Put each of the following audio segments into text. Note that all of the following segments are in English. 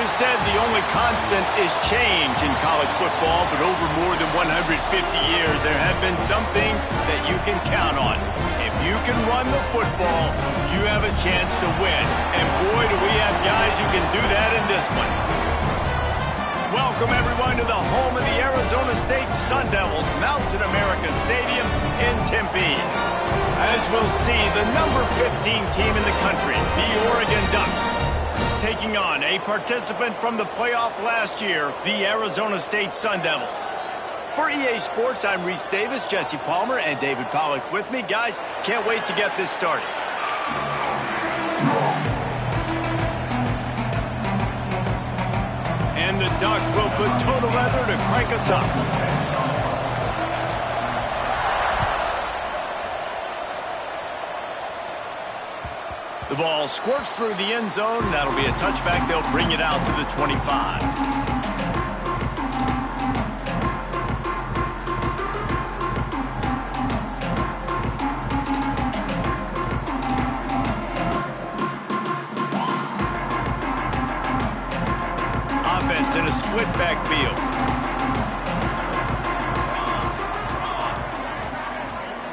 always said the only constant is change in college football, but over more than 150 years, there have been some things that you can count on. If you can run the football, you have a chance to win. And boy, do we have guys who can do that in this one. Welcome, everyone, to the home of the Arizona State Sun Devils, Mountain America Stadium in Tempe. As we'll see, the number 15 team in the country, the Oregon Ducks, taking on a participant from the playoff last year, the Arizona State Sun Devils. For EA Sports, I'm Reese Davis, Jesse Palmer, and David Pollack with me. Guys, can't wait to get this started. And the Ducks will put total leather to crank us up. The ball squirts through the end zone. That'll be a touchback. They'll bring it out to the 25. Offense in a split backfield.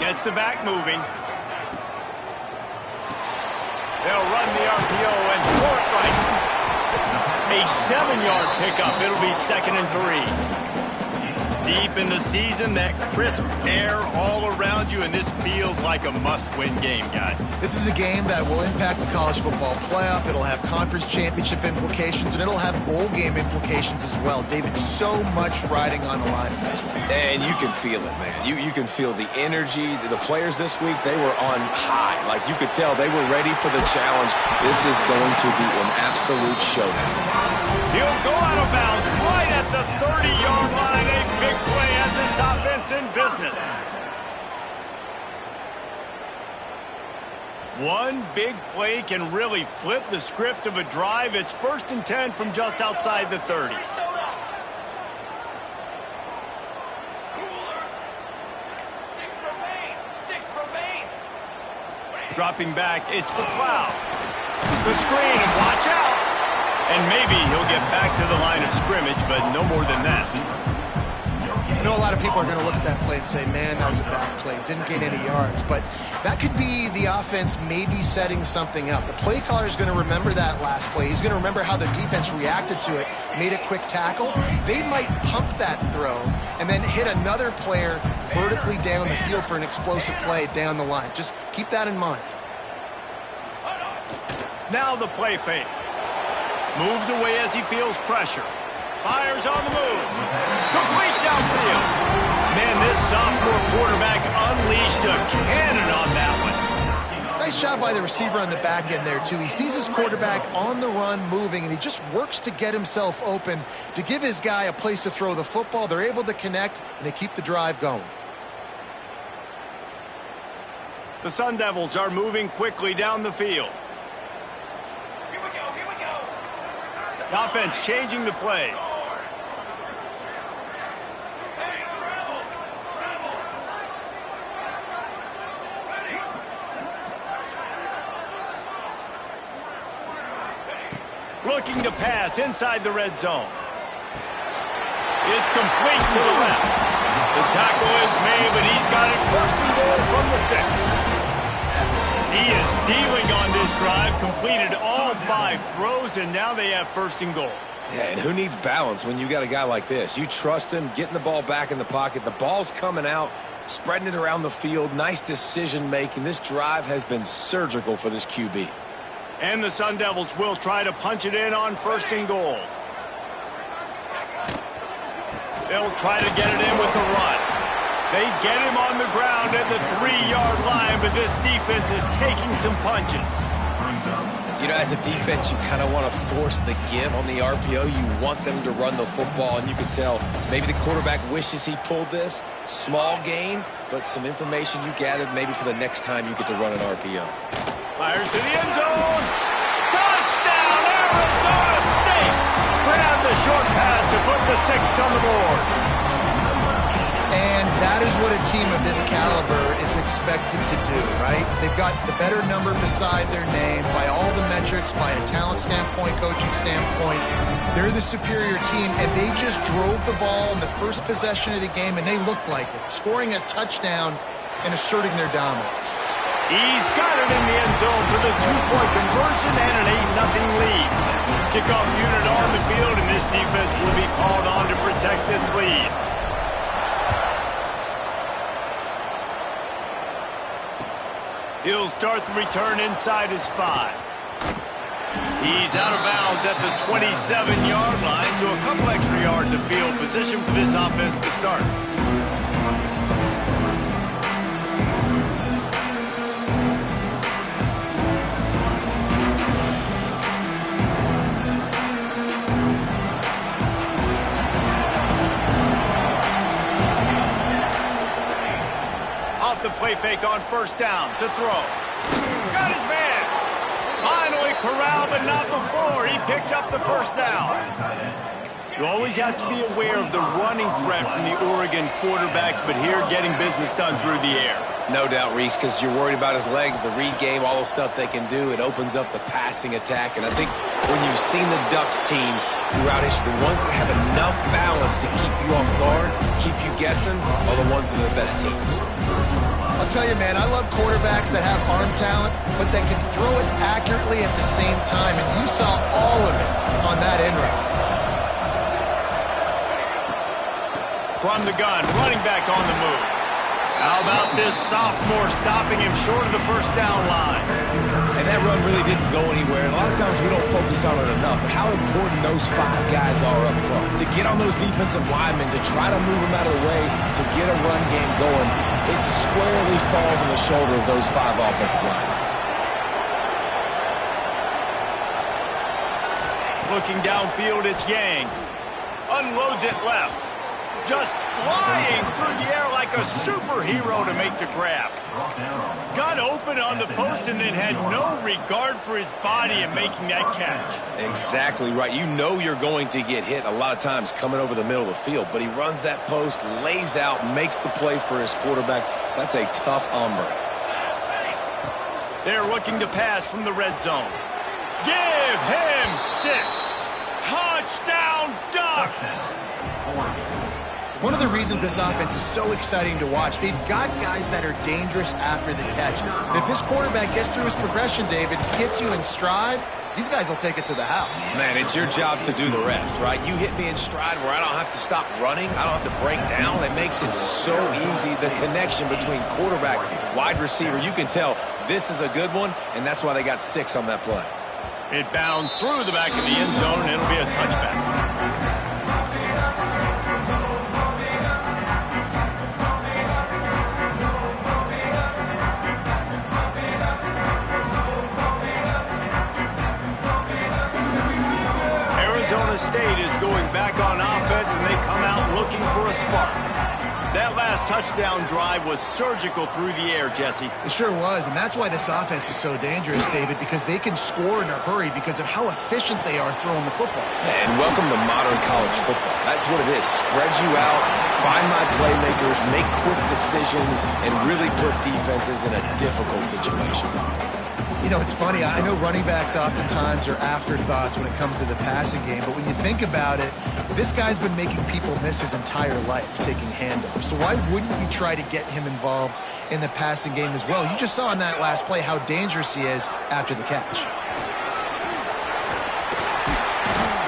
Gets the back moving. They'll run the RPO and throw it right. A 7-yard pickup. It'll be 2nd and 3. Deep in the season, that crisp air all around you, and this feels like a must-win game, guys. This is a game that will impact the college football playoff. It'll have conference championship implications, and it'll have bowl game implications as well. David, so much riding on the line in this one. And you can feel it, man. You can feel the energy. The players this week, they were on high. Like, you could tell they were ready for the challenge. This is going to be an absolute showdown. He'll go out of bounds right at the 30-yard line. A big play has this offense in business. One big play can really flip the script of a drive. It's 1st and 10 from just outside the 30. Dropping back, it's McLeod. The screen, and watch out. And maybe he'll get back to the line of scrimmage, but no more than that. I know a lot of people are going to look at that play and say, man, that was a bad play. Didn't gain any yards. But that could be the offense maybe setting something up. The play caller is going to remember that last play. He's going to remember how the defense reacted to it, made a quick tackle. They might pump that throw and then hit another player vertically down the field for an explosive play down the line. Just keep that in mind. Now the play fake. Moves away as he feels pressure. Fires on the move. Complete downfield. Man, this sophomore quarterback unleashed a cannon on that one. Nice job by the receiver on the back end there, too. He sees his quarterback on the run moving, and he just works to get himself open to give his guy a place to throw the football. They're able to connect, and they keep the drive going. The Sun Devils are moving quickly down the field. The offense changing the play. Looking to pass inside the red zone. It's complete to the left. The tackle is made, but he's got it 1st and goal from the 6. He is dealing on this drive, completed all 5 throws, and now they have 1st and goal. Yeah, and who needs balance when you got a guy like this? You trust him, getting the ball back in the pocket. The ball's coming out, spreading it around the field. Nice decision-making. This drive has been surgical for this QB. And the Sun Devils will try to punch it in on 1st and goal. They'll try to get it in with the run. They get him on the ground at the 3-yard line, but this defense is taking some punches. You know, as a defense, you kind of want to force the give on the RPO. You want them to run the football, and you can tell maybe the quarterback wishes he pulled this. Small gain, but some information you gathered maybe for the next time you get to run an RPO. Fires to the end zone. Touchdown, Arizona State. Grab the short pass to put the 6 on the board. And That is what a team of this caliber is expected to do, right? They've got the better number beside their name by all the metrics, by a talent standpoint, coaching standpoint. They're the superior team, and they just drove the ball in the first possession of the game, and they looked like it, scoring a touchdown and asserting their dominance. He's got it in the end zone for the two-point conversion and an 8-0 lead. Kickoff unit on the field, and this defense will be called on to protect this lead. He'll start the return inside his 5. He's out of bounds at the 27-yard line, so a couple extra yards of field position for this offense to start. The play fake on first down to throw. Got his man. Finally corralled, but not before. He picked up the first down. You always have to be aware of the running threat from the Oregon quarterbacks, but here getting business done through the air. No doubt, Reese, because you're worried about his legs, the read game, all the stuff they can do. It opens up the passing attack. And I think when you've seen the Ducks teams throughout history, the ones that have enough balance to keep you off guard, keep you guessing, are the ones that are the best teams. I'll tell you, man, I love quarterbacks that have arm talent, but that can throw it accurately at the same time, and you saw all of it on that end route. From the gun, running back on the move. How about this sophomore stopping him short of the first down line? And that run really didn't go anywhere. And a lot of times we don't focus on it enough. But how important those 5 guys are up front. To get on those defensive linemen, to try to move them out of the way, to get a run game going, it squarely falls on the shoulder of those 5 offensive linemen. Looking downfield, it's Yang. Unloads it left. Just flying through the air like a superhero to make the grab. Got open on the post and then had no regard for his body in making that catch. Exactly right. You know you're going to get hit a lot of times coming over the middle of the field, but he runs that post, lays out, makes the play for his quarterback. That's a tough hombre. They're looking to pass from the red zone. Give him 6. Touchdown, Ducks! One of the reasons this offense is so exciting to watch, they've got guys that are dangerous after the catch. And if this quarterback gets through his progression, David, gets you in stride, these guys will take it to the house. Man, it's your job to do the rest, right? You hit me in stride where I don't have to stop running. I don't have to break down. It makes it so easy. The connection between quarterback, wide receiver, you can tell this is a good one, and that's why they got 6 on that play. It bounds through the back of the end zone, and it'll be a touchback. Arizona State is going back on offense, and they come out looking for a spark. That last touchdown drive was surgical through the air, Jesse. It sure was, and that's why this offense is so dangerous, David, because they can score in a hurry because of how efficient they are throwing the football. And welcome to modern college football. That's what it is. Spread you out, find my playmakers, make quick decisions, and really put defenses in a difficult situation. You know, it's funny. I know running backs oftentimes are afterthoughts when it comes to the passing game, but when you think about it, this guy's been making people miss his entire life taking handoffs. So why wouldn't you try to get him involved in the passing game as well? You just saw in that last play how dangerous he is after the catch.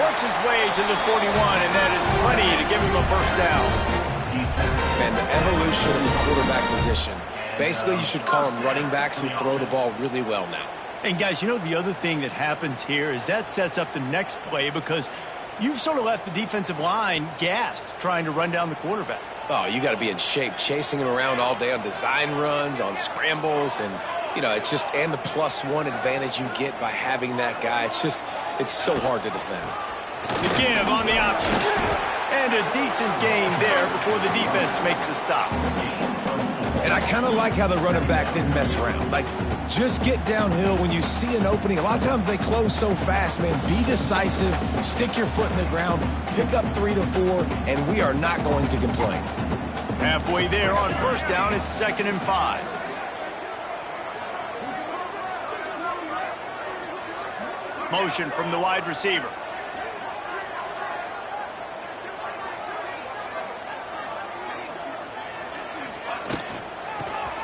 Works his way to the 41, and that is plenty to give him a first down. And the evolution of the quarterback position. Basically, you should call them running backs who throw the ball really well now. And, guys, you know the other thing that happens here is that sets up the next play because you've sort of left the defensive line gassed trying to run down the quarterback. Oh, you got to be in shape, chasing him around all day on design runs, on scrambles, and, you know, it's just, and the +1 advantage you get by having that guy. It's just, it's so hard to defend. The give on the option. And a decent gain there before the defense makes the stop. And I kind of like how the running back didn't mess around. Like, just get downhill when you see an opening. A lot of times they close so fast, man. Be decisive, stick your foot in the ground, pick up 3 to 4, and we are not going to complain. Halfway there on first down, it's 2nd and 5. Motion from the wide receiver.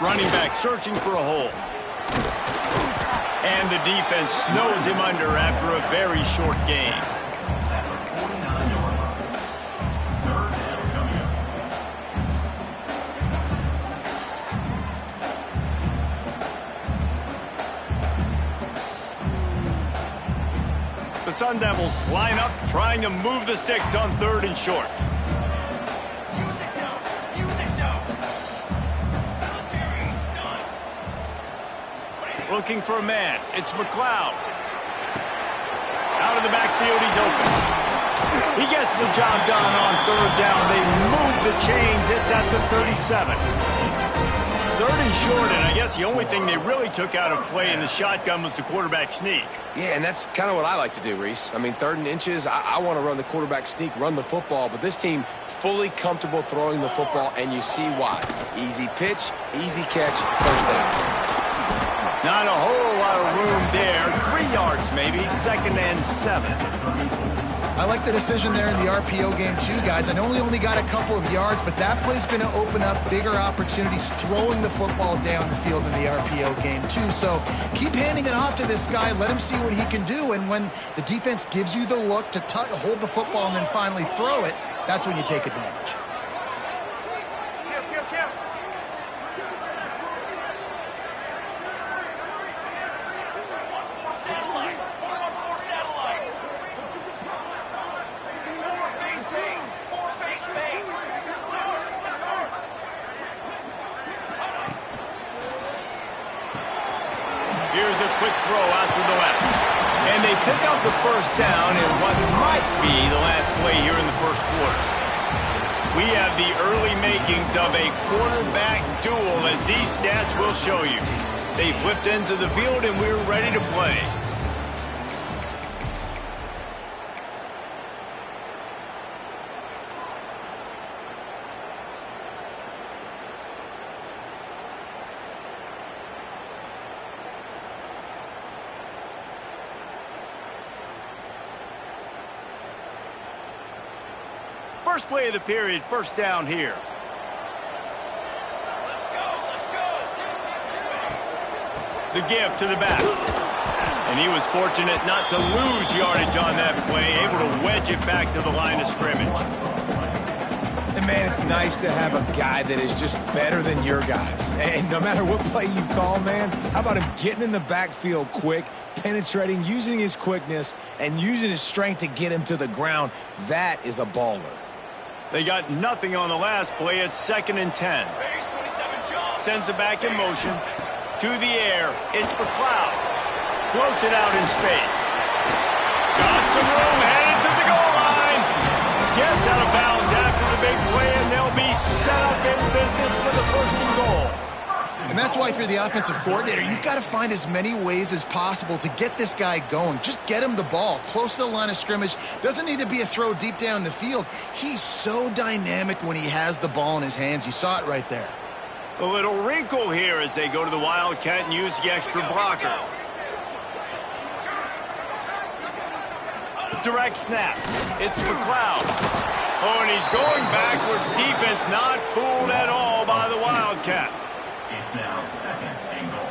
Running back searching for a hole. And the defense snows him under after a very short gain. The Sun Devils line up, trying to move the sticks on 3rd and short. Looking for a man. It's McLeod. Out of the backfield, he's open. He gets the job done on 3rd down. They move the chains. It's at the 37. 3rd and short, and I guess the only thing they really took out of play in the shotgun was the quarterback sneak. Yeah, and that's kind of what I like to do, Reese. I mean, 3rd and inches, I want to run the quarterback sneak, run the football, but this team fully comfortable throwing the football, and you see why. Easy pitch, easy catch, first down. Not a whole lot of room there. 3 yards maybe, 2nd and 7. I like the decision there in the RPO game too, guys. I know he only got a couple of yards, but that play's going to open up bigger opportunities throwing the football down the field in the RPO game too. So keep handing it off to this guy. Let him see what he can do. And when the defense gives you the look to hold the football and then finally throw it, that's when you take advantage. Here's a quick throw out to the left. And they pick up the first down in what might be the last play here in the first quarter. We have the early makings of a quarterback duel, as these stats will show you. They flipped into the field and we're ready to play. First play of the period, first down here. The give to the back. And he was fortunate not to lose yardage on that play, able to wedge it back to the line of scrimmage. And man, it's nice to have a guy that is just better than your guys. And no matter what play you call, man, how about him getting in the backfield quick, penetrating, using his quickness, and using his strength to get him to the ground? That is a baller. They got nothing on the last play. It's 2nd and 10. Sends it back in motion. To the air. It's McLeod. Floats it out in space. Got some room. Headed to the goal line. Gets out of bounds after the big play, and they'll be set up in business for the 1st and goal. And that's why, if you're the offensive coordinator, you've got to find as many ways as possible to get this guy going. Just get him the ball close to the line of scrimmage. Doesn't need to be a throw deep down the field. He's so dynamic when he has the ball in his hands. You saw it right there. A little wrinkle here as they go to the Wildcat and use the extra blocker. Direct snap. It's McLeod. Oh, and he's going backwards. Defense not fooled at all by the Wildcat. It's now 2nd and goal.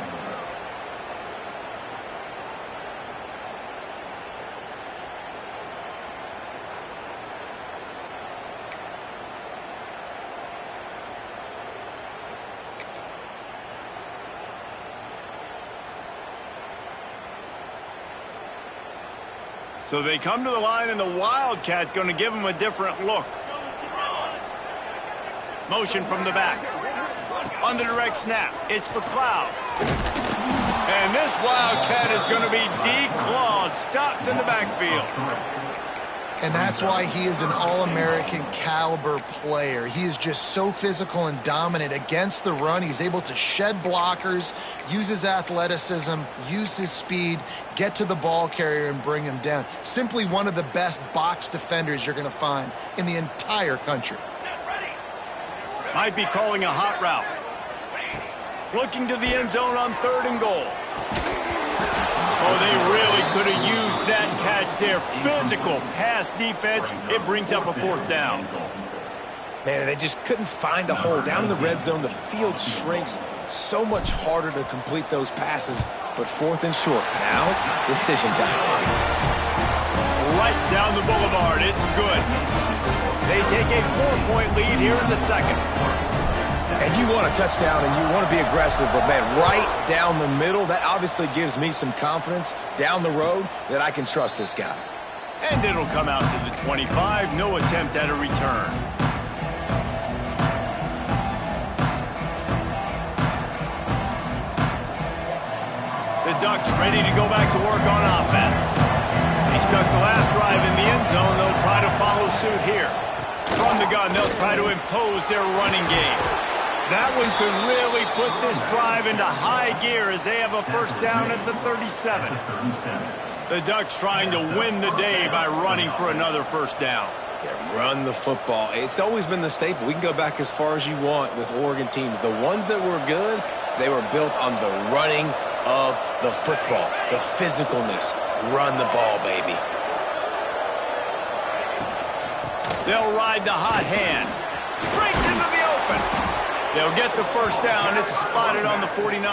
So they come to the line, and the Wildcat going to give them a different look. Motion from the back. On the direct snap, it's McLeod. And this Wildcat is going to be declawed, stopped in the backfield. And that's why he is an All-American caliber player. He is just so physical and dominant against the run. He's able to shed blockers, use his athleticism, use his speed, get to the ball carrier and bring him down. Simply one of the best box defenders you're going to find in the entire country. Might be calling a hot route. Looking to the end zone on 3rd and goal. Oh, they really could have used that catch there. Physical pass defense. It brings up a 4th down. Man, they just couldn't find a hole. Down in the red zone, the field shrinks. So much harder to complete those passes. But 4th and short. Now, decision time. Right down the boulevard. It's good. They take a 4-point lead here in the 2nd. And you want a touchdown and you want to be aggressive, but man, right down the middle, that obviously gives me some confidence down the road that I can trust this guy. And it'll come out to the 25. No attempt at a return. The Ducks ready to go back to work on offense. They stuck the last drive in the end zone. They'll try to follow suit here. From the gun, they'll try to impose their running game. That one could really put this drive into high gear as they have a 1st down at the 37. The Ducks trying to win the day by running for another 1st down. Yeah, run the football. It's always been the staple. We can go back as far as you want with Oregon teams. The ones that were good, they were built on the running of the football, the physicalness. Run the ball, baby. They'll ride the hot hand. Breaks into the open. They'll get the 1st down. It's spotted on the 49.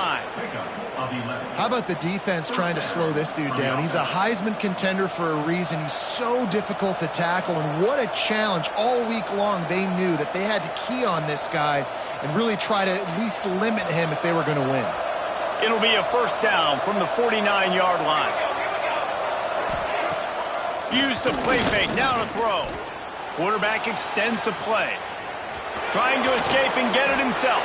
How about the defense trying to slow this dude down? He's a Heisman contender for a reason. He's so difficult to tackle, and what a challenge. All week long, they knew that they had to key on this guy and really try to at least limit him if they were going to win. It'll be a 1st down from the 49-yard line. Use the play fake. Now to throw. Quarterback extends the play. Trying to escape and get it himself.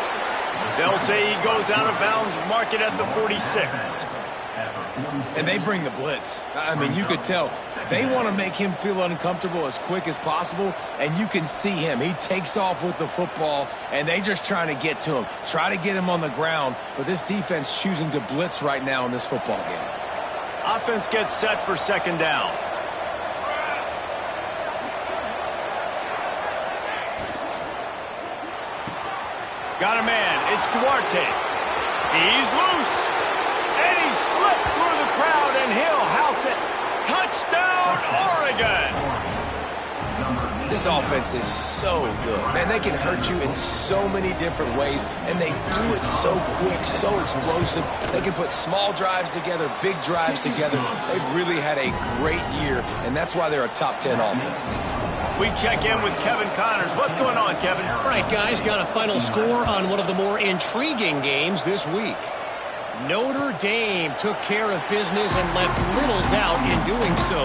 They'll say he goes out of bounds, mark it at the 46. And they bring the blitz. I mean, you could tell they want to make him feel uncomfortable as quick as possible, and you can see him. He takes off with the football, and they just trying to get to him, try to get him on the ground, but this defense choosing to blitz right now in this football game. Offense gets set for 2nd down. Got a man. It's Duarte. He's loose. And he slipped through the crowd, and he'll house it. Touchdown, Oregon. This offense is so good. Man, they can hurt you in so many different ways, and they do it so quick, so explosive. They can put small drives together, big drives together. They've really had a great year, and that's why they're a top 10 offense. We check in with Kevin Connors. What's going on, Kevin? All right, guys, got a final score on one of the more intriguing games this week. Notre Dame took care of business and left little doubt in doing so.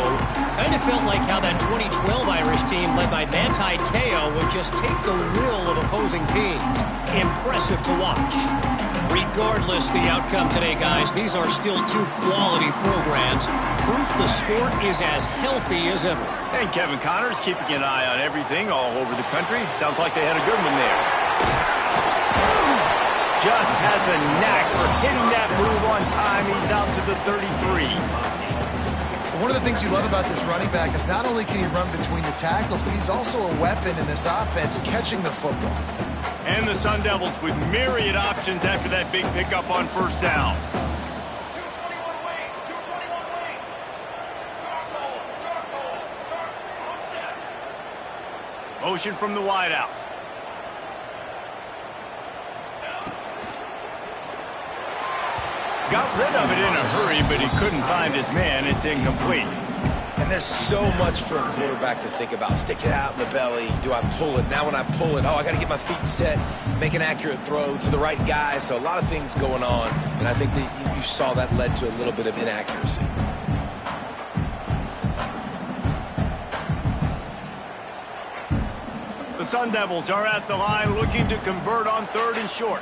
Kind of felt like how that 2012 Irish team led by Manti Te'o would just take the will of opposing teams. Impressive to watch. Regardless the outcome today, guys, these are still 2 quality programs. Proof the sport is as healthy as ever. And Kevin Connors keeping an eye on everything all over the country. Sounds like they had a good one there. Just has a knack for hitting that move on time. He's out to the 33. One of the things you love about this running back is not only can he run between the tackles, but he's also a weapon in this offense, catching the football. And the Sun Devils with myriad options after that big pickup on 1st down. Motion from the wideout. Got rid of it in a hurry, but he couldn't find his man. It's incomplete. And there's so much for a quarterback to think about. Stick it out in the belly. Do I pull it? Now when I pull it, I got to get my feet set, make an accurate throw to the right guy. So a lot of things going on, and I think that you saw that led to a little bit of inaccuracy. The Sun Devils are at the line looking to convert on 3rd and short.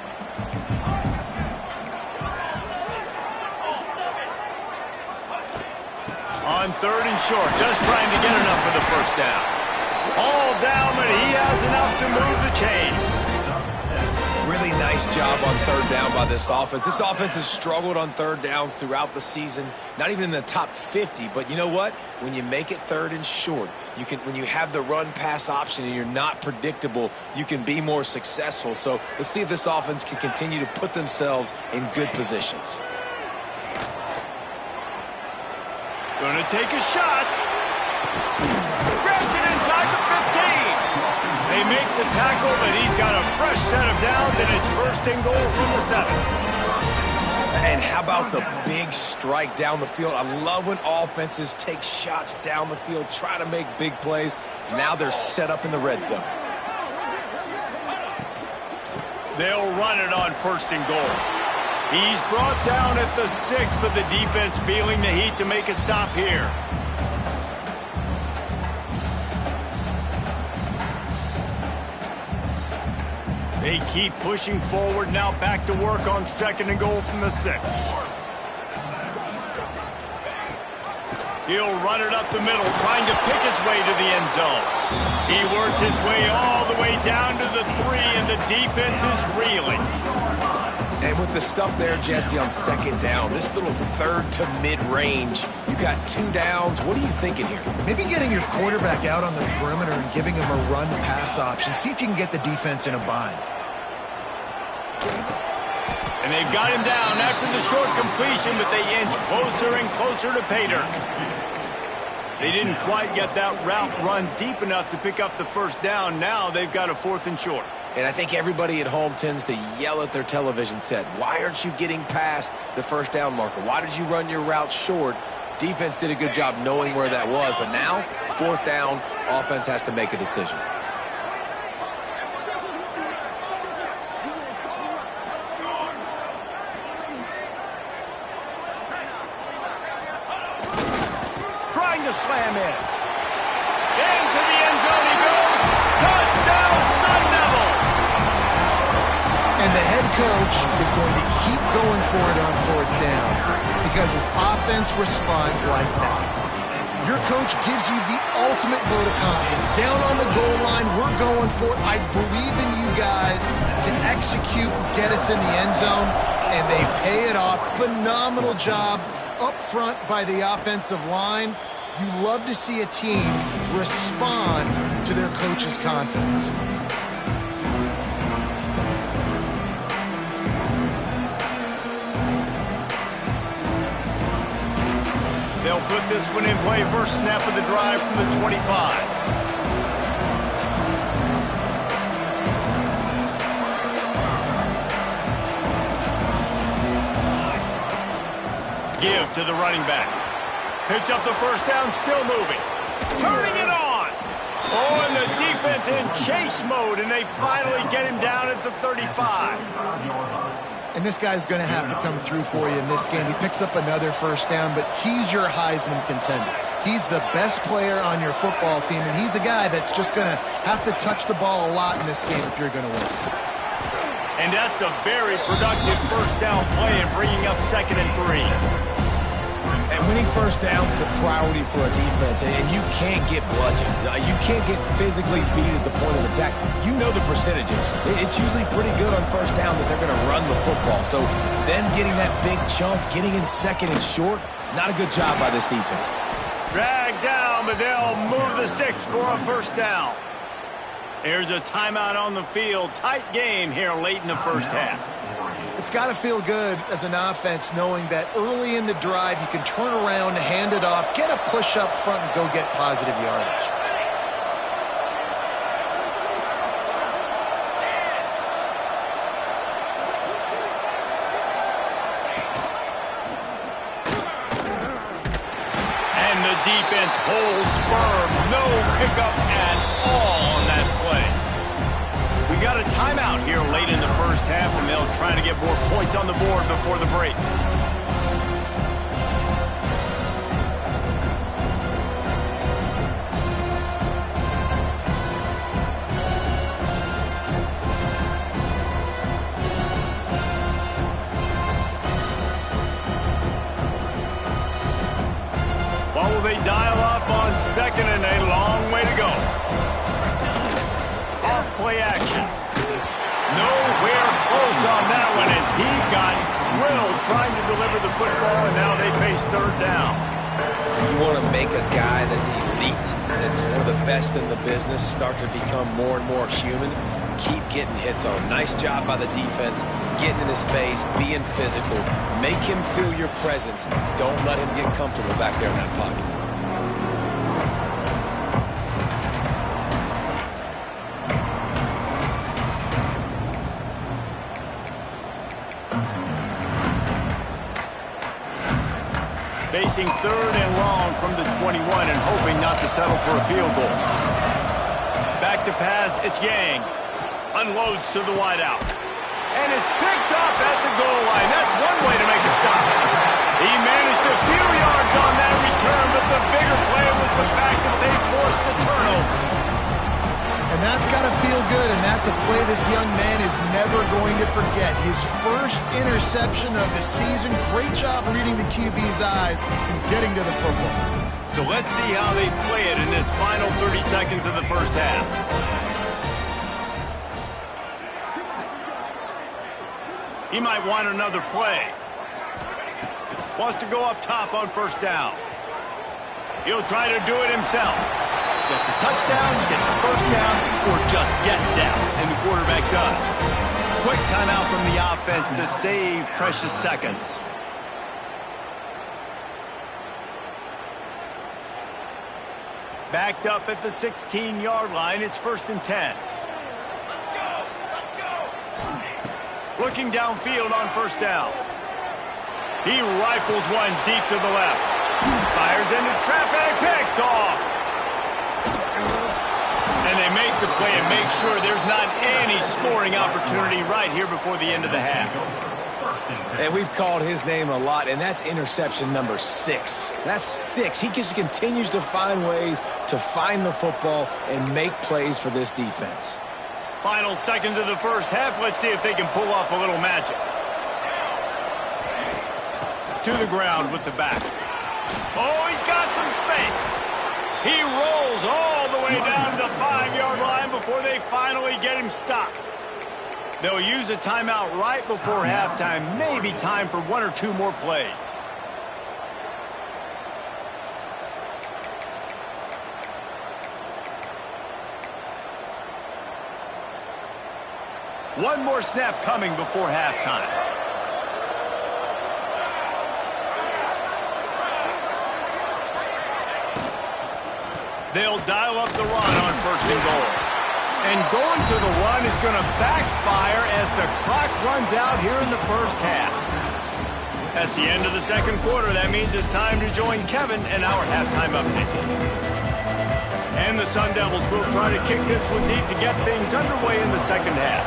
On 3rd and short, just trying to get enough for the 1st down. All down, but he has enough to move the chains. Really nice job on third down by this offense. This offense has struggled on third downs throughout the season, not even in the top 50. But you know what? When you make it third and short, when you have the run-pass option and you're not predictable, you can be more successful. So let's see if this offense can continue to put themselves in good positions. Going to take a shot. Grabs it inside the 15. They make the tackle, but he's got a fresh set of downs, and it's first and goal from the 7. And how about the big strike down the field? I love when offenses take shots down the field, try to make big plays. Now they're set up in the red zone. They'll run it on first and goal. He's brought down at the 6, but the defense feeling the heat to make a stop here. They keep pushing forward, now back to work on second and goal from the 6. He'll run it up the middle, trying to pick his way to the end zone. He works his way all the way down to the 3, and the defense is reeling. And with the stuff there, Jesse, on second down, this little third to mid-range, you got 2 downs. What are you thinking here? Maybe getting your quarterback out on the perimeter and giving him a run-pass option. See if you can get the defense in a bind. And they've got him down after the short completion, but they inch closer and closer to pay dirt. They didn't quite get that route run deep enough to pick up the first down. Now they've got a 4th and short. And I think everybody at home tends to yell at their television set. Why aren't you getting past the first down marker? Why did you run your route short? Defense did a good job knowing where that was, but now, 4th down, offense has to make a decision. Trying to slam in. Into the end zone he goes. Touchdown, Sun Devils! And the head coach is going to keep going for it on 4th down because his offense responds like that. Your coach gives you the ultimate vote of confidence. Down on the goal line, we're going for it. I believe in you guys to execute and get us in the end zone, and they pay it off. Phenomenal job up front by the offensive line. You love to see a team respond to their coach's confidence. They'll put this one in play. First snap of the drive from the 25. Give to the running back. Picks up the first down, still moving. Turning it on. Oh, and the defense in chase mode, and they finally get him down at the 35. And this guy's going to have to come through for you in this game. He picks up another first down, but he's your Heisman contender. He's the best player on your football team, and he's a guy that's just going to have to touch the ball a lot in this game if you're going to win. And that's a very productive first down play and bringing up 2nd and 3. And winning first downs is a priority for a defense, and you can't get bludgeoned. You can't get physically beat at the point of attack. You know the percentages. It's usually pretty good on first down that they're going to run the football. So them getting that big chunk, getting in 2nd and short, not a good job by this defense. Dragged down, but they'll move the sticks for a first down. There's a timeout on the field. Tight game here late in the first half. It's got to feel good as an offense knowing that early in the drive you can turn around, hand it off, get a push up front, and go get positive yardage. And the defense holds firm. No pickup at all on that play. We got a timeout here late in the first half, and they'll try to get more points on the board before the break. What will they dial up on 2nd and a long way to go? Off play action. Nowhere deliver the football, and now they face third down. You want to make a guy that's elite, that's one of the best in the business, start to become more and more human. Keep getting hits on. Nice job by the defense, getting in his face, being physical. Make him feel your presence. Don't let him get comfortable back there in that pocket. Facing third and long from the 21 and hoping not to settle for a field goal. Back to pass, it's Yang. Unloads to the wideout. And it's picked up at the goal line. That's one way to make a stop. He managed a few yards on that return, but the bigger play was the fact that they forced the turnover. And that's got to feel good, and that's a play this young man is never going to forget. His first interception of the season. Great job reading the QB's eyes and getting to the football. So let's see how they play it in this final 30 seconds of the first half. He might want another play. Wants to go up top on first down. He'll try to do it himself. Get the touchdown, get the first down, or just get down, and the quarterback does. Quick timeout from the offense to save precious seconds. Backed up at the 16-yard line, it's 1st and 10. Looking downfield on first down. He rifles one deep to the left. Fires into traffic, picked off. And they make the play and make sure there's not any scoring opportunity right here before the end of the half. And we've called his name a lot, and that's interception number 6. That's 6. He just continues to find ways to find the football and make plays for this defense. Final seconds of the first half. Let's see if they can pull off a little magic. To the ground with the back. Oh, he's got some space. He rolls all the way down to the 5-yard line before they finally get him stopped. They'll use a timeout right before halftime. Maybe time for 1 or 2 more plays. One more snap coming before halftime. They'll dial up the run on 1st and goal. And going to the run is going to backfire as the clock runs out here in the first half. That's the end of the second quarter. That means it's time to join Kevin and our halftime update. And the Sun Devils will try to kick this one deep to get things underway in the second half.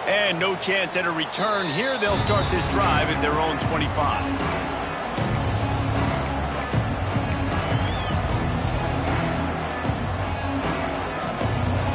And no chance at a return here. They'll start this drive at their own 25.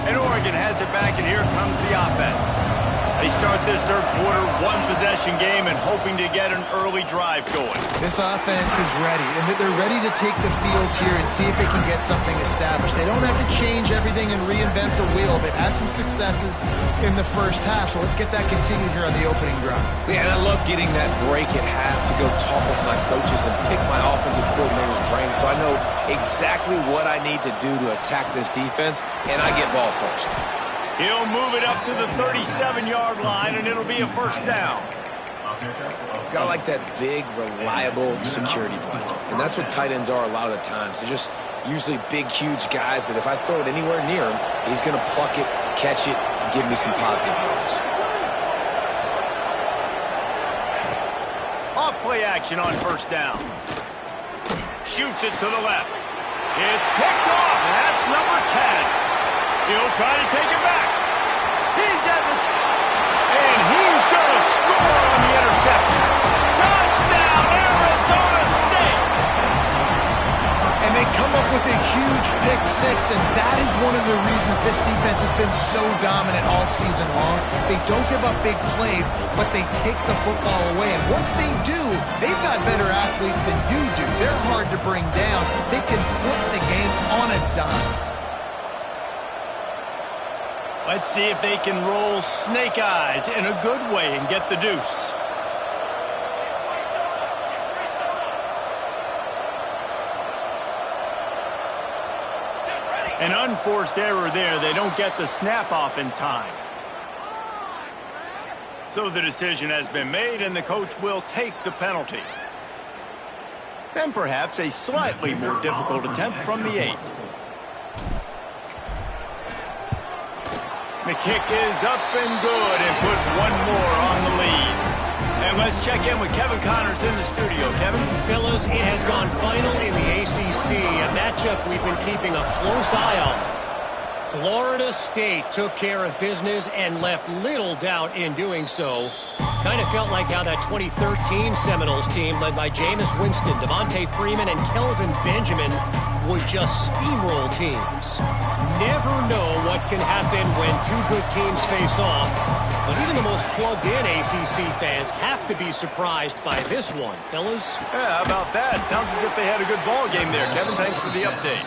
And Oregon has it back, and here comes the offense. They start this third quarter, one-possession game, and hoping to get an early drive going. This offense is ready, and they're ready to take the field here and see if they can get something established. They don't have to change everything and reinvent the wheel. They've had some successes in the first half, so let's get that continued here on the opening drive. Yeah, and I love getting that break at half to go talk with my coaches and pick my offensive coordinator's brain so I know exactly what I need to do to attack this defense, and I get ball first. He'll move it up to the 37-yard line, and it'll be a first down. Gotta like that big, reliable security blanket. And that's what tight ends are a lot of the times. They're just usually big, huge guys that if I throw it anywhere near him, he's going to pluck it, catch it, and give me some positive yards. Off play action on first down. Shoots it to the left. It's picked off, and that's number 10. He'll try to take it back. He's at the and he's going to score on the interception. Touchdown, Arizona State! And they come up with a huge pick six, and that is one of the reasons this defense has been so dominant all season long. They don't give up big plays, but they take the football away. And once they do, they've got better athletes than you do. They're hard to bring down. They can flip the game on a dime. Let's see if they can roll snake eyes in a good way and get the deuce. An unforced error there. They don't get the snap off in time. So the decision has been made, and the coach will take the penalty. And perhaps a slightly more difficult attempt from the 8. The kick is up and good, and put one more on the lead. And let's check in with Kevin Connors in the studio. Kevin? Fellas, it has gone final in the ACC, a matchup we've been keeping a close eye on. Florida State took care of business and left little doubt in doing so. Kind of felt like how that 2013 Seminoles team led by Jameis Winston, Devontae Freeman, and Kelvin Benjamin would just steamroll teams. Never know what can happen when two good teams face off, but even the most plugged-in ACC fans have to be surprised by this one, fellas. Yeah, how about that? Sounds as if they had a good ball game there. Kevin, thanks for the update.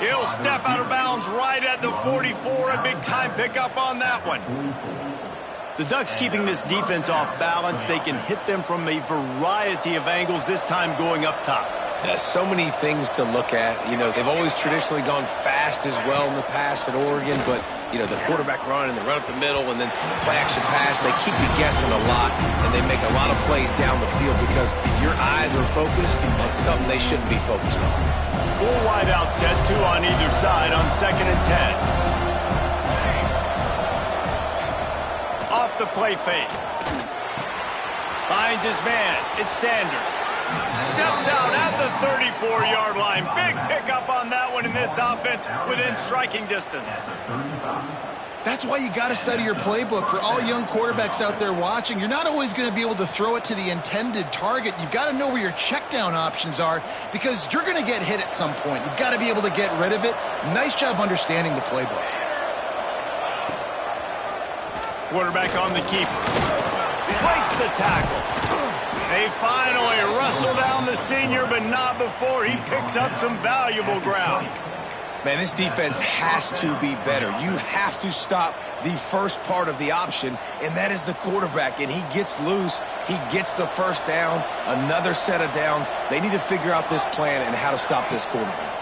He'll step out of bounds right at the 44. A big-time pickup on that one. The Ducks keeping this defense off balance. They can hit them from a variety of angles, this time going up top. So many things to look at. You know, they've always traditionally gone fast as well in the past at Oregon, but, you know, the quarterback run and the run up the middle and then play-action pass, they keep you guessing a lot, and they make a lot of plays down the field because your eyes are focused on something they shouldn't be focused on. Full wide out set, 2 on either side on 2nd and 10. Off the play fake. Finds his man. It's Sanders. Steps out at the 34-yard line. Big pickup on that one in this offense within striking distance. That's why you got to study your playbook. For all young quarterbacks out there watching, you're not always going to be able to throw it to the intended target. You've got to know where your check down options are because you're going to get hit at some point. You've got to be able to get rid of it. Nice job understanding the playbook. Quarterback on the keeper. Breaks the tackle. They finally wrestle down the senior, but not before he picks up some valuable ground. Man, this defense has to be better. You have to stop the first part of the option, and that is the quarterback. And he gets loose. He gets the first down, another set of downs. They need to figure out this plan and how to stop this quarterback.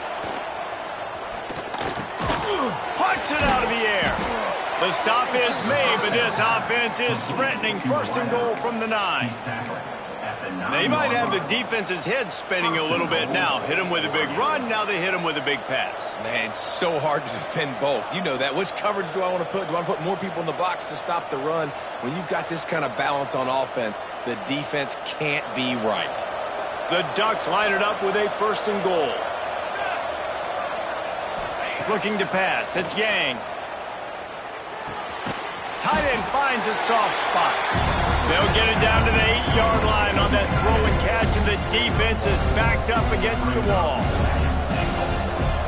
Punts it out of the air. The stop is made, but this offense is threatening 1st and goal from the 9. They might have the defense's head spinning a little bit now. Hit him with a big run, now they hit him with a big pass. Man, it's so hard to defend both. You know that. Which coverage do I want to put? Do I want to put more people in the box to stop the run? When you've got this kind of balance on offense, the defense can't be right. The Ducks line it up with a 1st and goal. Looking to pass. It's Yang. Tight end finds a soft spot. They'll get it down to the 8-yard line on that throw and catch, and the defense is backed up against the wall.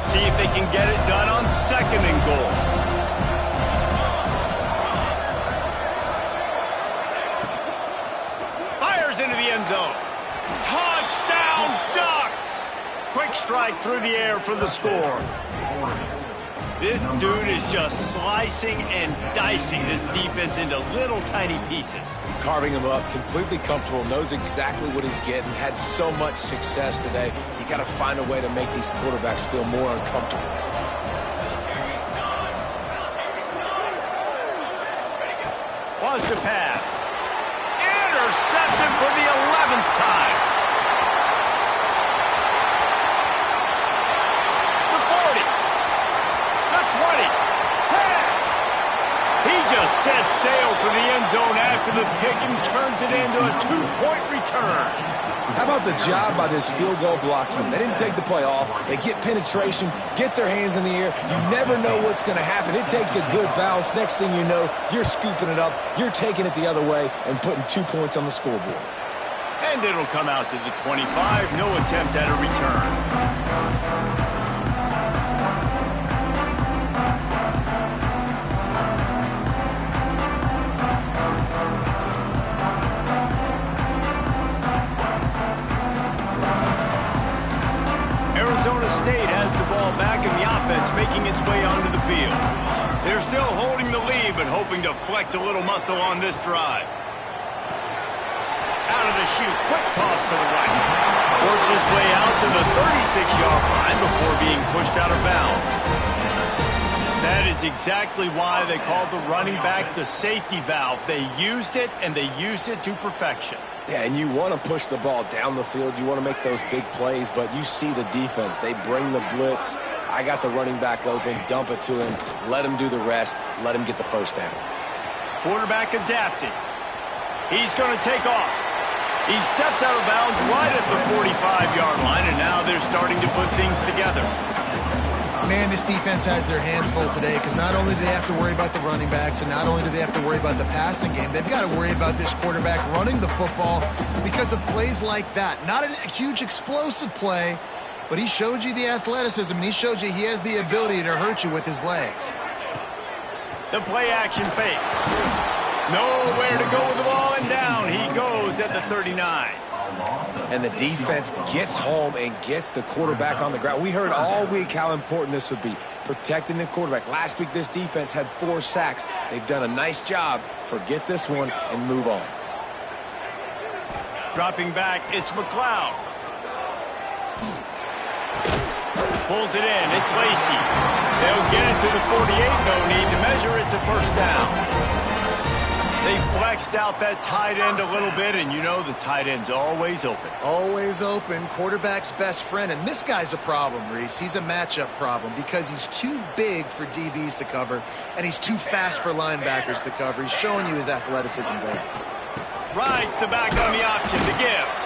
See if they can get it done on 2nd and goal. Fires into the end zone. Touchdown, Ducks! Quick strike through the air for the score. This dude is just slicing and dicing this defense into little tiny pieces. Carving him up, completely comfortable, knows exactly what he's getting, had so much success today. You got to find a way to make these quarterbacks feel more uncomfortable. Was to pass. Intercepted for the 11th time. The 40. The 20. 10. He just sets sail for the end zone after the pick and turns it into a 2-point return. How about the job by this field goal block unit? They didn't take the play off. They get penetration, get their hands in the air. You never know what's going to happen. It takes a good bounce. Next thing you know, you're scooping it up. You're taking it the other way and putting 2 points on the scoreboard. And it'll come out to the 25. No attempt at a return. Arizona State has the ball back in the offense, making its way onto the field. They're still holding the but hoping to flex a little muscle on this drive. Out of the chute, quick toss to the right. Works his way out to the 36-yard line before being pushed out of bounds. That is exactly why they called the running back the safety valve. They used it, and they used it to perfection. Yeah, and you want to push the ball down the field. You want to make those big plays, but you see the defense. They bring the blitz. I got the running back open, dump it to him, let him do the rest, let him get the first down. Quarterback adapting. He's going to take off. He steps out of bounds right at the 45-yard line, and now they're starting to put things together. Man, this defense has their hands full today because not only do they have to worry about the running backs and not only do they have to worry about the passing game, they've got to worry about this quarterback running the football because of plays like that. Not a huge explosive play, but he showed you the athleticism, and he showed you he has the ability to hurt you with his legs. The play-action fake. Nowhere to go with the ball, and down he goes at the 39. And the defense gets home and gets the quarterback on the ground. We heard all week how important this would be, protecting the quarterback. Last week, this defense had 4 sacks. They've done a nice job. Forget this one and move on. Dropping back, it's McLeod. Pulls it in, it's Lacey. They'll get it to the 48, no need to measure it to first down. They flexed out that tight end a little bit, and you know the tight end's always open. Always open, quarterback's best friend. And this guy's a problem, Reese. He's a matchup problem because he's too big for DBs to cover, and he's too fast for linebackers to cover. He's showing you his athleticism there. Rides the back on the option to give.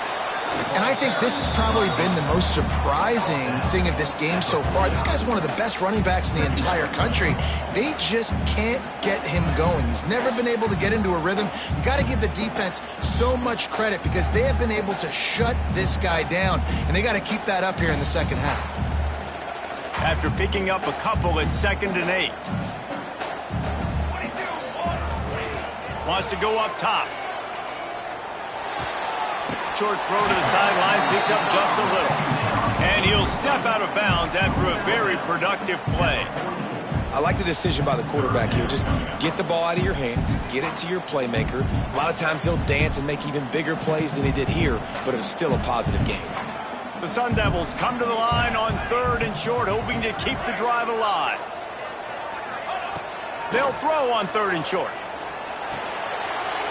And I think this has probably been the most surprising thing of this game so far. This guy's one of the best running backs in the entire country. They just can't get him going. He's never been able to get into a rhythm. You got to give the defense so much Credit because they have been able to shut this guy down, and they got to keep that up here in the second half. After picking up a couple at 2nd and 8. Wants to go up top. Short throw to the sideline, picks up just a little. And he'll step out of bounds after a very productive play. I like the decision by the quarterback here. Just get the ball out of your hands, get it to your playmaker. A lot of times he'll dance and make even bigger plays than he did here, but it was still a positive game. The Sun Devils come to the line on 3rd and short, hoping to keep the drive alive. They'll throw on 3rd and short.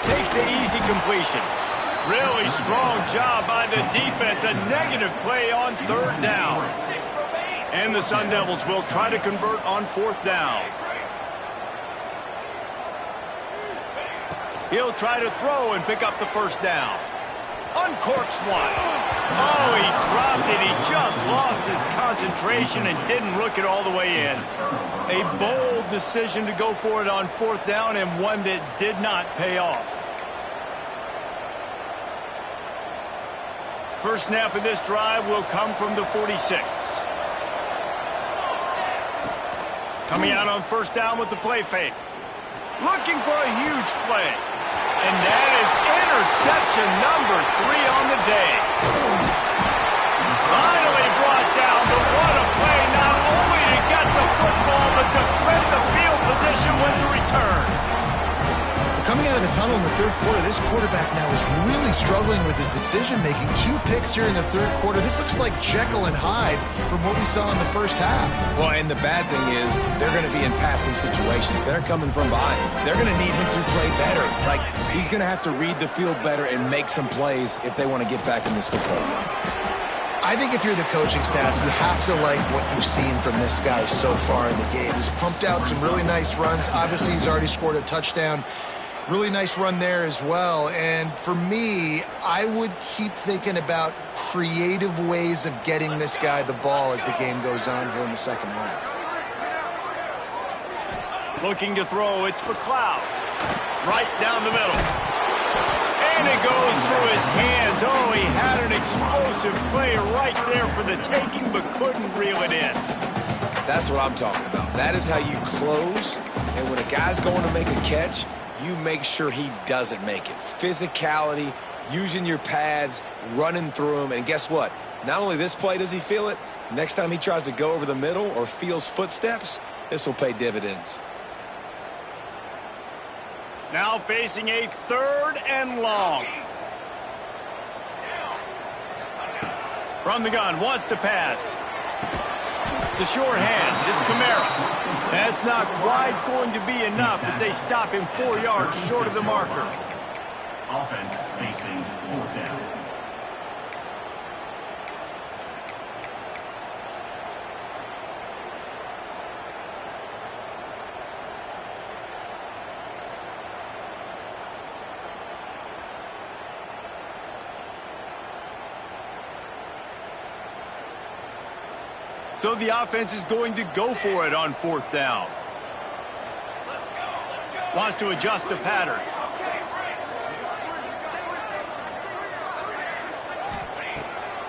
Takes the easy completion. Really strong job by the defense. A negative play on 3rd down. And the Sun Devils will try to convert on 4th down. He'll try to throw and pick up the first down. Uncorks one. Oh, he dropped it. He just lost his concentration and didn't look it all the way in. A bold decision to go for it on 4th down, and one that did not pay off. First snap of this drive will come from the 46. Coming out on 1st down with the play fake. Looking for a huge play. And that is interception number 3 on the day. Finally brought down, but what a play. Not only to get the football, but to flip the field position with the return. Coming out of the tunnel in the 3rd quarter, this quarterback now is really struggling with his decision-making. 2 picks here in the 3rd quarter. This looks like Jekyll and Hyde from what we saw in the first half. Well, and the bad thing is they're going to be in passing situations. They're coming from behind. They're going to need him to play better. Like, he's going to have to read the field better and make some plays if they want to get back in this football game. I think if you're the coaching staff, you have to like what you've seen from this guy so far in the game. He's pumped out some really nice runs. Obviously, he's already scored a touchdown. Really nice run there as well. And for me, I would keep thinking about creative ways of getting this guy the ball as the game goes on here in the second half. Looking to throw, it's McLeod. Right down the middle. And it goes through his hands. Oh, he had an explosive play right there for the taking, but couldn't reel it in. That's what I'm talking about. That is how you close. And when a guy's going to make a catch, you make sure he doesn't make it. Physicality, using your pads, running through him. And guess what? Not only this play does he feel it, next time he tries to go over the middle or feels footsteps, this will pay dividends. Now facing a 3rd and long. From the gun, wants to pass. The short hands, it's Kamara. That's not quite going to be enough as they stop him 4 yards short of the marker. Offense facing 4th down. So the offense is going to go for it on 4th down. Wants to adjust the pattern.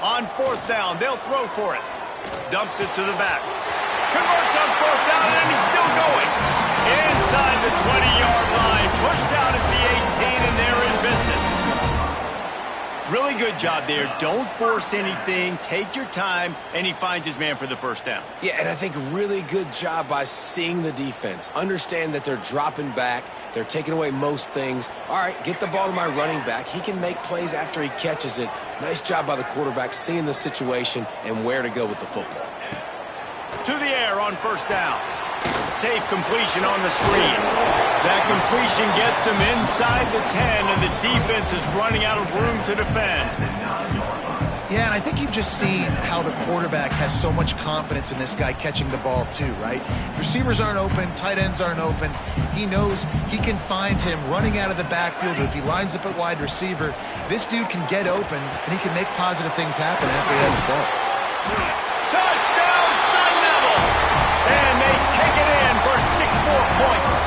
On 4th down, they'll throw for it. Dumps it to the back. Converts on 4th down, and he's still going. Inside the 20-yard line. Pushed out at the 18, and they're in business. Really good job there. Don't force anything. Take your time, and he finds his man for the 1st down. Yeah, and I think really good job by seeing the defense. Understand that they're dropping back. They're taking away most things. All right, get the ball to my running back. He can make plays after he catches it. Nice job by the quarterback seeing the situation and where to go with the football. To the air on 1st down. Safe completion on the screen. That completion gets them inside the 10, and the defense is running out of room to defend. Yeah, and I think you've just seen how the quarterback has so much confidence in this guy catching the ball too, right? Receivers aren't open, tight ends aren't open. He knows he can find him running out of the backfield, or if he lines up at wide receiver, this dude can get open, and he can make positive things happen after he has the ball. Touchdown, Sun Devils! And they take it in for 6 more points.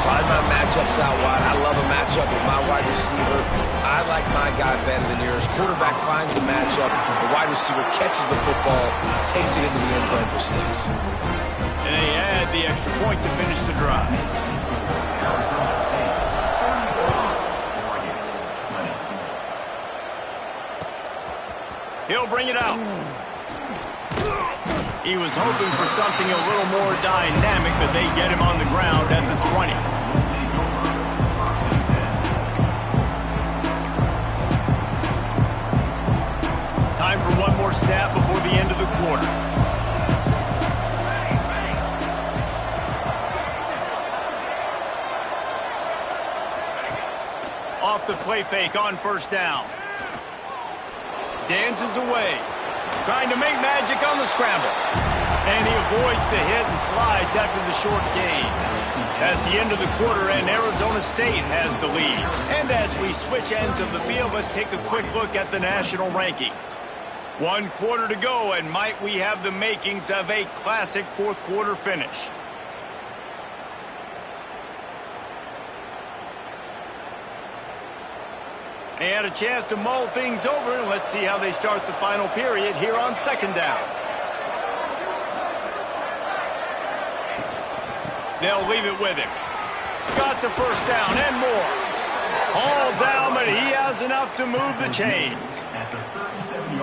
Find my matchups out wide. I love a matchup with my wide receiver. I like my guy better than yours. Quarterback finds the matchup. The wide receiver catches the football, takes it into the end zone for 6. And they add the extra point to finish the drive. He'll bring it out. He was hoping for something a little more dynamic, but they get him on the ground at the 20. Time for one more snap before the end of the quarter. Off the play fake on 1st down. Dances away. Trying to make magic on the scramble. And he avoids the hit and slides after the short gain. That's the end of the quarter, and Arizona State has the lead. And as we switch ends of the field, let's take a quick look at the national rankings. 1 quarter to go, and might we have the makings of a classic 4th quarter finish. They had a chance to mull things over, and let's see how they start the final period here on 2nd down. They'll leave it with him. Got the 1st down and more. All down, but he has enough to move the chains.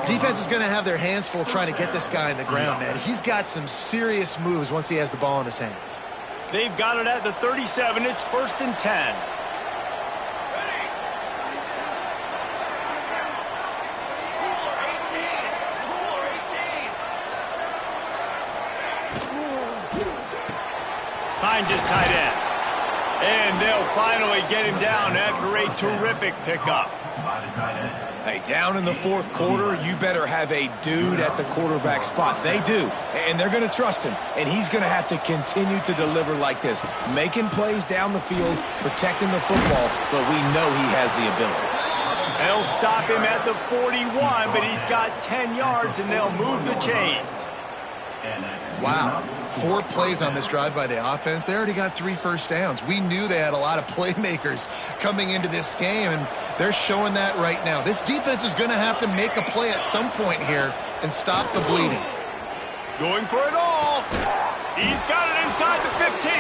Defense is going to have their hands full trying to get this guy in the ground, man. He's got some serious moves once he has the ball in his hands. They've got it at the 37. It's 1st and 10. Finds his tight end. And they'll finally get him down after a terrific pickup. Hey, down in the 4th quarter, you better have a dude at the quarterback spot. They do, and they're going to trust him. And he's going to have to continue to deliver like this, making plays down the field, protecting the football, but we know he has the ability. They'll stop him at the 41, but he's got 10 yards, and they'll move the chains. Wow, 4 plays on this drive by the offense. They already got 3 first downs. We knew they had a lot of playmakers coming into this game, and they're showing that right now. This defense is going to have to make a play at some point here and stop the bleeding. Going for it all. He's got it inside the 15.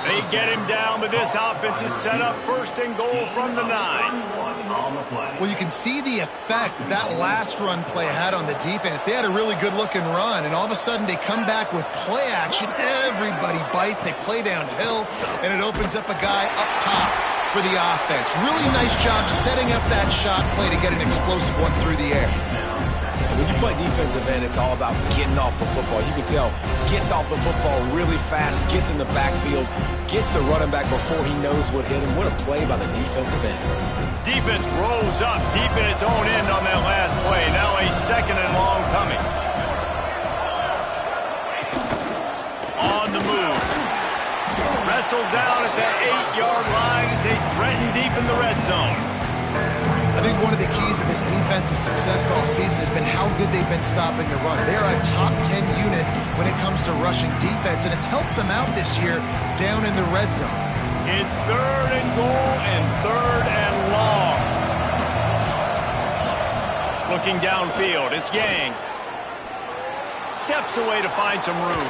They get him down, but this offense is set up first and goal from the 9. Well, you can see the effect that last run play had on the defense. They had a really good-looking run, and all of a sudden they come back with play action. Everybody bites. They play downhill, and it opens up a guy up top for the offense. Really nice job setting up that shot play to get an explosive one through the air. When you play defensive end, it's all about getting off the football. You can tell, gets off the football really fast, gets in the backfield, gets the running back before he knows what hit him. What a play by the defensive end. Defense rolls up deep in its own end on that last play. Now a second and long coming. On the move. Wrestled down at that 8-yard line as they threaten deep in the red zone. I think one of the keys to this defense's success all season has been how good they've been stopping the run. They're a top 10 unit when it comes to rushing defense, and it's helped them out this year down in the red zone. It's third and goal and third and long. Looking downfield, it's Yang. Steps away to find some room.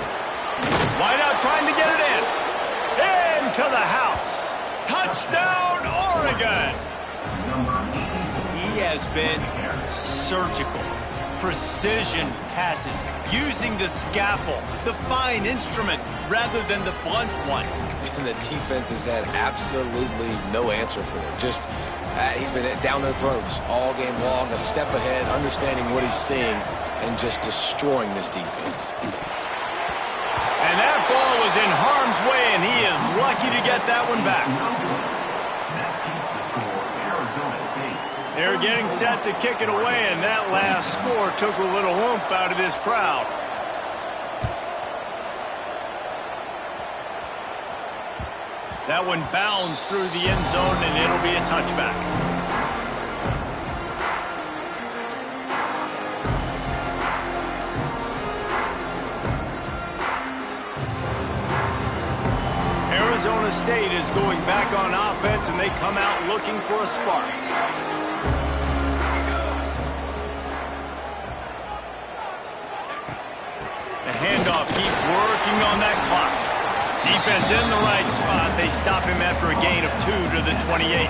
Wide out trying to get it in. Into the house. Touchdown, Oregon. He has been surgical. Precision passes. Using the scalpel, the fine instrument, rather than the blunt one. And the defense has had absolutely no answer for it. Just, he's been down their throats all game long, a step ahead, understanding what he's seeing, and just destroying this defense. And that ball was in harm's way, and he is lucky to get that one back. They're getting set to kick it away, and that last score took a little oomph out of this crowd. That one bounds through the end zone, and it'll be a touchback. Arizona State is going back on offense, and they come out looking for a spark. The handoff keeps working on that clock. Defense in the right spot. They stop him after a gain of 2 to the 28.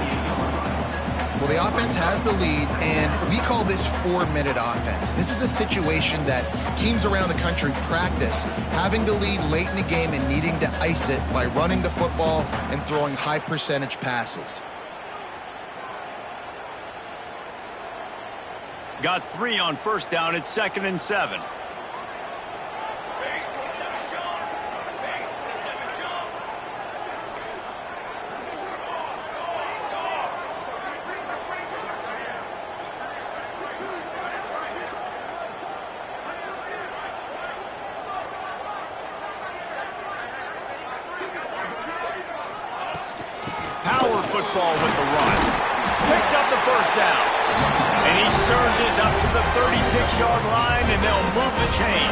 Well, the offense has the lead, and we call this 4-minute offense. This is a situation that teams around the country practice, having the lead late in the game and needing to ice it by running the football and throwing high-percentage passes. Got 3 on first down. It's 2nd and 7. Football with the run. Picks up the first down. And he surges up to the 36-yard line, and they'll move the chain.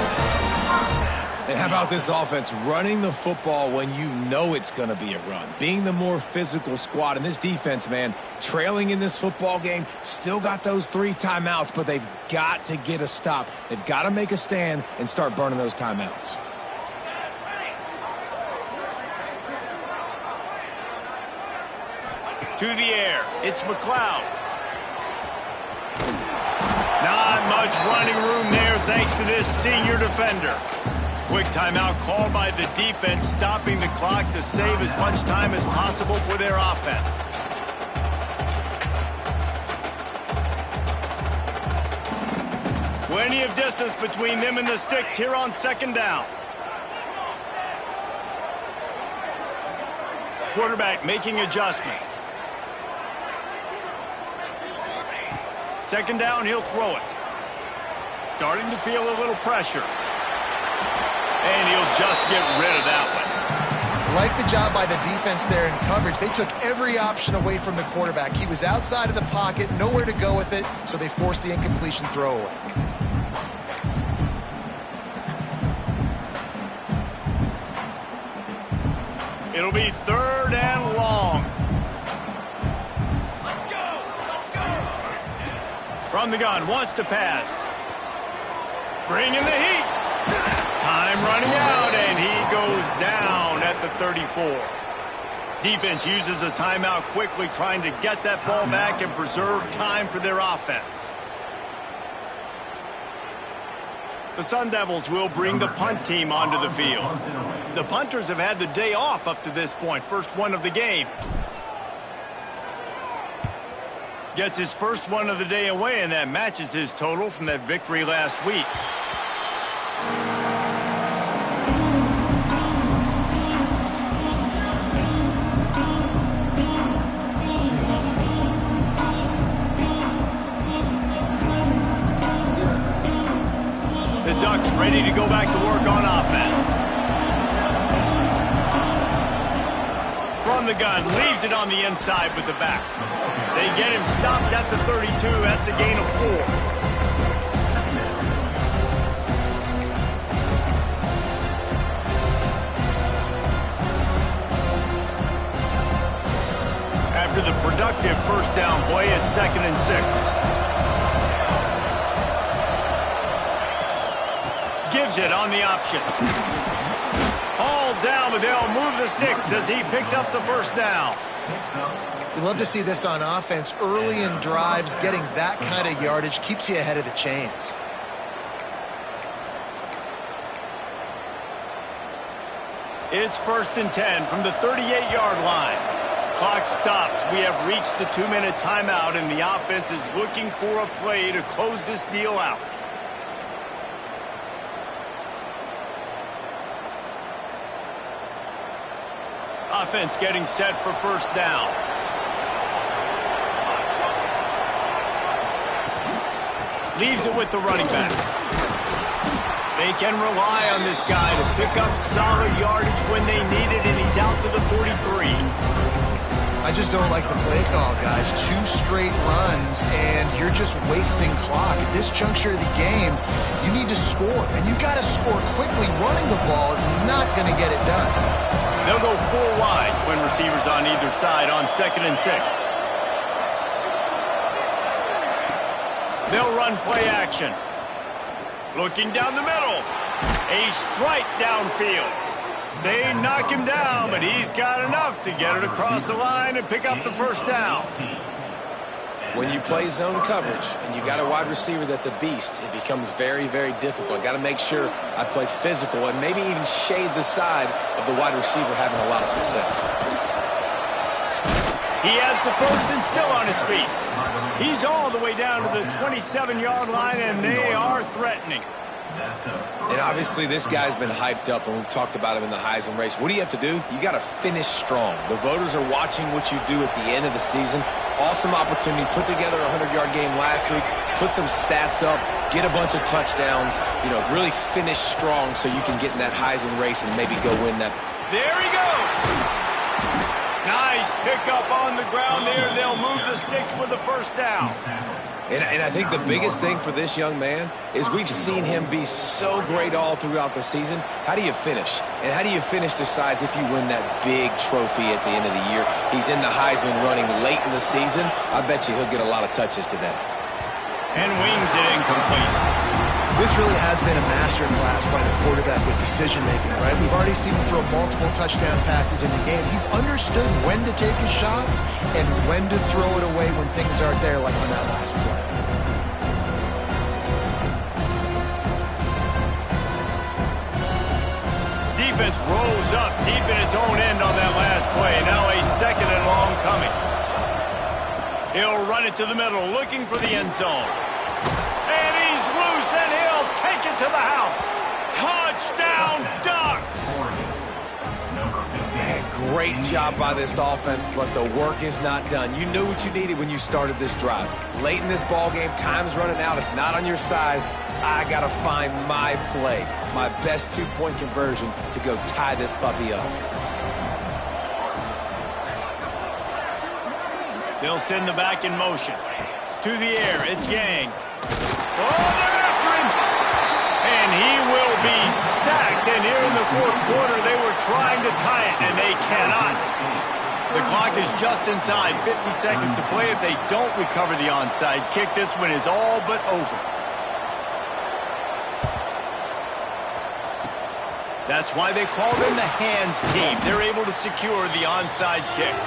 And how about this offense running the football when you know it's going to be a run? Being the more physical squad. And this defense, man, trailing in this football game, still got those 3 timeouts, but they've got to get a stop. They've got to make a stand and start burning those timeouts. To the air, it's McLeod. Not much running room there thanks to this senior defender. Quick timeout called by the defense, stopping the clock to save as much time as possible for their offense. Plenty of distance between them and the sticks here on 2nd down. Quarterback making adjustments. 2nd down, he'll throw it. Starting to feel a little pressure. And he'll just get rid of that one. Like the job by the defense there in coverage. They took every option away from the quarterback. He was outside of the pocket, nowhere to go with it, so they forced the incompletion throwaway. It'll be 3rd and long. From the gun, wants to pass. Bringing the heat. Time running out, and he goes down at the 34. Defense uses a timeout quickly, trying to get that ball back and preserve time for their offense. The Sun Devils will bring the punt team onto the field. The punters have had the day off up to this point, first one of the game. Gets his first one of the day away, and that matches his total from that victory last week. The Ducks ready to go back to work on offense. From the gun, leaves it on the inside with the back. They get him stopped at the 32. That's a gain of 4. After the productive first down play, it's 2nd and 6. Gives it on the option. All down, but they'll move the sticks as he picks up the first down. You love to see this on offense. Early in drives, getting that kind of yardage keeps you ahead of the chains. It's 1st and 10 from the 38-yard line. Clock stops. We have reached the 2-minute timeout, and the offense is looking for a play to close this deal out. Offense getting set for first down. Leaves it with the running back. They can rely on this guy to pick up solid yardage when they need it, and he's out to the 43. I just don't like the play call, guys. 2 straight runs, and you're just wasting clock. At this juncture of the game, you need to score, and you got to score quickly. Running the ball is not going to get it done. They'll go 4 wide, twin receivers on either side on 2nd and 6. They'll run play action. Looking down the middle. A strike downfield. They knock him down, but he's got enough to get it across the line and pick up the first down. When you play zone coverage and you got a wide receiver that's a beast, it becomes very, very difficult. Got to make sure I play physical and maybe even shade the side of the wide receiver having a lot of success. He has the first and still on his feet. He's all the way down to the 27-yard line, and they are threatening. And obviously this guy's been hyped up, and we've talked about him in the Heisman race. What do you have to do? You got to finish strong. The voters are watching what you do at the end of the season. Awesome opportunity. Put together a 100-yard game last week. Put some stats up. Get a bunch of touchdowns. You know, really finish strong so you can get in that Heisman race and maybe go win that. There he goes. Nice pickup on the ground there. They'll move the sticks with the first down. And I think the biggest thing for this young man is we've seen him be so great all throughout the season. How do you finish? And how do you finish decides if you win that big trophy at the end of the year. He's in the Heisman running late in the season. I bet you he'll get a lot of touches today. And wings it incomplete. This really has been a masterclass by the quarterback with decision-making, right? We've already seen him throw multiple touchdown passes in the game. He's understood when to take his shots and when to throw it away when things aren't there, like on that last play. Defense rolls up deep in its own end on that last play. Now a 2nd and long coming. He'll run it to the middle, looking for the end zone. And he's loose, and he'll take it to the house. Touchdown, Ducks! Man, great job by this offense, but the work is not done. You knew what you needed when you started this drive. Late in this ball game, time's running out. It's not on your side. I got to find my play, my best 2-point conversion to go tie this puppy up. They'll send the back in motion. To the air, it's Yang. Oh, they're after him! And he will be sacked. And here in the 4th quarter, they were trying to tie it, and they cannot. The clock is just inside. 50 seconds to play. If they don't recover the onside kick, this one is all but over. That's why they call them the hands team. They're able to secure the onside kick.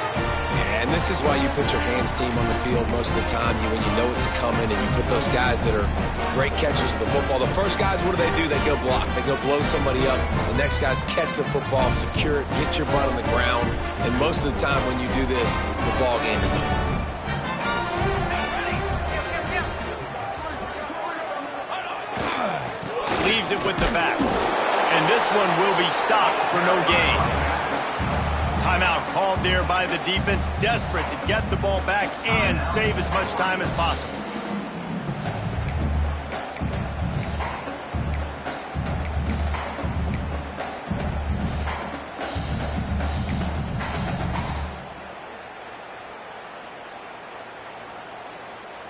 Yeah, and this is why you put your hands team on the field most of the time when you know it's coming, and you put those guys that are great catchers of the football. The first guys, what do? They go block. They go blow somebody up. The next guys catch the football, secure it, get your butt on the ground. And most of the time when you do this, the ball game is over. Leaves it with the back. And this one will be stopped for no gain. Timeout called there by the defense, desperate to get the ball back and save as much time as possible.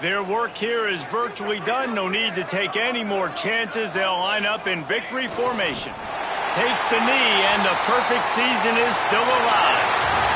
Their work here is virtually done. No need to take any more chances. They'll line up in victory formation. Takes the knee, and the perfect season is still alive.